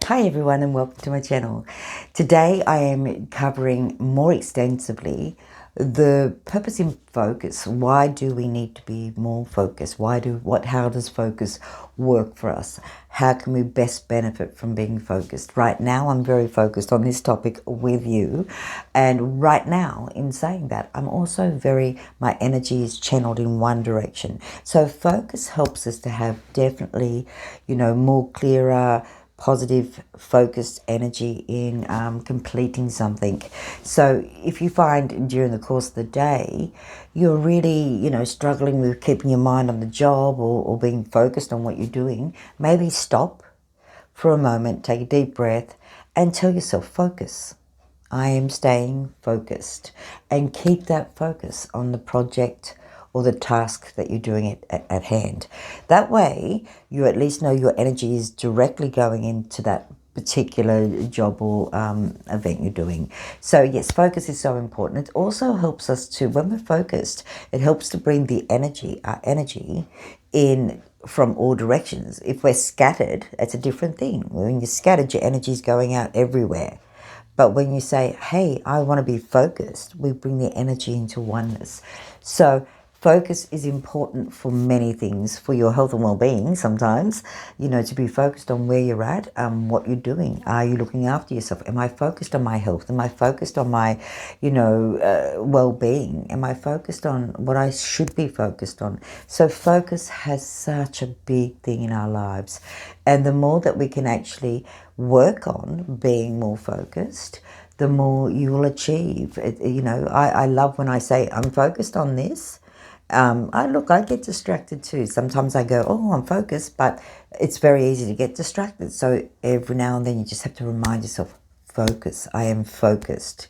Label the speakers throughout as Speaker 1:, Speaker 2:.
Speaker 1: Hi everyone and welcome to my channel. Today I am covering more extensively the purpose in focus. Why do we need to be more focused? How does focus work for us? How can we best benefit from being focused? Right now I'm very focused on this topic with you, and right now in saying that I'm also my energy is channeled in one direction. So focus helps us to have definitely, more clearer, positive, focused energy in completing something. So if you find during the course of the day you're really, struggling with keeping your mind on the job or being focused on what you're doing, maybe stop for a moment, take a deep breath, and tell yourself, focus. I am staying focused, and keep that focus on the project or the task that you're doing at hand. That way, you at least know your energy is directly going into that particular job or event you're doing. So yes, focus is so important. It also helps us to, when we're focused, it helps to bring our energy in from all directions. If we're scattered, it's a different thing. When you're scattered, your energy is going out everywhere. But when you say, hey, I want to be focused, we bring the energy into oneness. So focus is important for many things, for your health and well-being sometimes, to be focused on where you're at, what you're doing. Are you looking after yourself? Am I focused on my health? Am I focused on my, well-being? Am I focused on what I should be focused on? So focus has such a big thing in our lives. And the more that we can actually work on being more focused, the more you will achieve. I love when I say I'm focused on this. I get distracted too. Sometimes I go, oh, I'm focused, but it's very easy to get distracted. So every now and then you just have to remind yourself, focus, I am focused.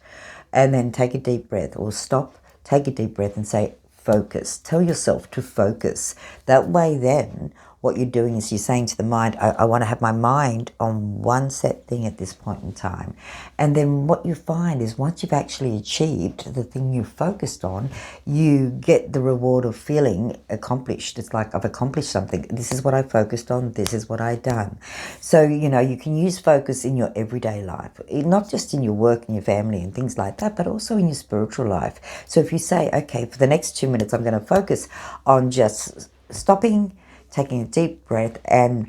Speaker 1: And then take a deep breath, or stop, take a deep breath and say, focus. Tell yourself to focus. That way then, what you're doing is you're saying to the mind, I want to have my mind on one set thing at this point in time. And then what you find is once you've actually achieved the thing you focused on, you get the reward of feeling accomplished. It's like, I've accomplished something. This is what I focused on. This is what I've done. So, you can use focus in your everyday life, not just in your work and your family and things like that, but also in your spiritual life. So if you say, okay, for the next 2 minutes, I'm going to focus on just stopping, taking a deep breath and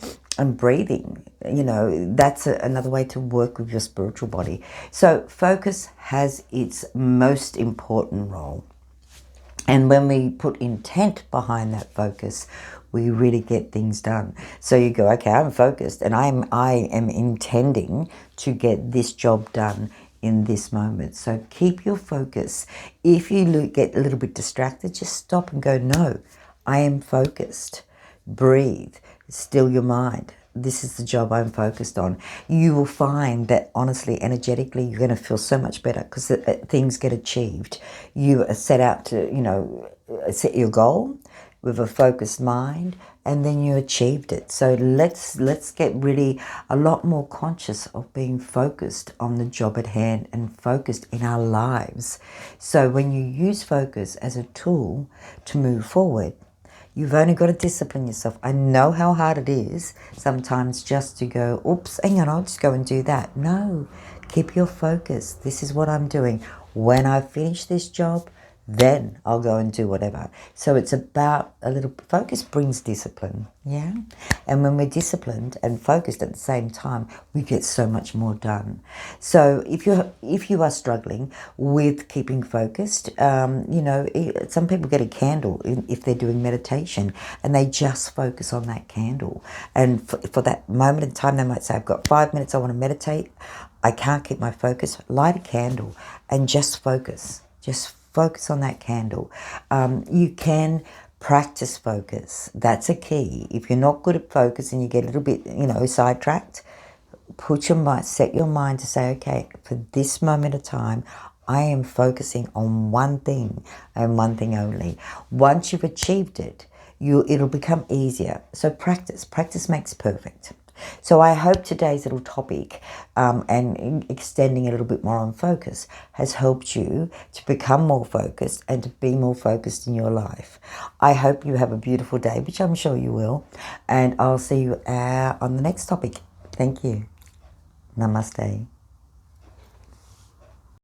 Speaker 1: breathing, that's another way to work with your spiritual body. So focus has its most important role. And when we put intent behind that focus, we really get things done. So you go, okay, I'm focused and I am intending to get this job done in this moment. So keep your focus. If you get a little bit distracted, just stop and go, no, I am focused. Breathe, still your mind. This is the job I'm focused on. You will find that honestly, energetically, you're going to feel so much better because things get achieved. You are set out to, set your goal with a focused mind, and then you achieved it. So let's get really a lot more conscious of being focused on the job at hand and focused in our lives. So when you use focus as a tool to move forward, you've only got to discipline yourself. I know how hard it is sometimes just to go, oops, hang on, I'll just go and do that. No, keep your focus. This is what I'm doing. When I finish this job, then I'll go and do whatever. So it's about a little focus brings discipline, yeah? And when we're disciplined and focused at the same time, we get so much more done. So if you are struggling with keeping focused, some people get a candle if they're doing meditation and they just focus on that candle. And for that moment in time, they might say, I've got 5 minutes, I want to meditate. I can't keep my focus. Light a candle and just focus. Just focus on that candle. You can practice focus. That's a key. If you're not good at focus and you get a little bit, sidetracked, set your mind to say, okay, for this moment of time, I am focusing on one thing and one thing only. Once you've achieved it, it'll become easier. So practice. Practice makes perfect. So I hope today's little topic and extending a little bit more on focus has helped you to become more focused and to be more focused in your life. I hope you have a beautiful day, which I'm sure you will, and I'll see you on the next topic. Thank you. Namaste.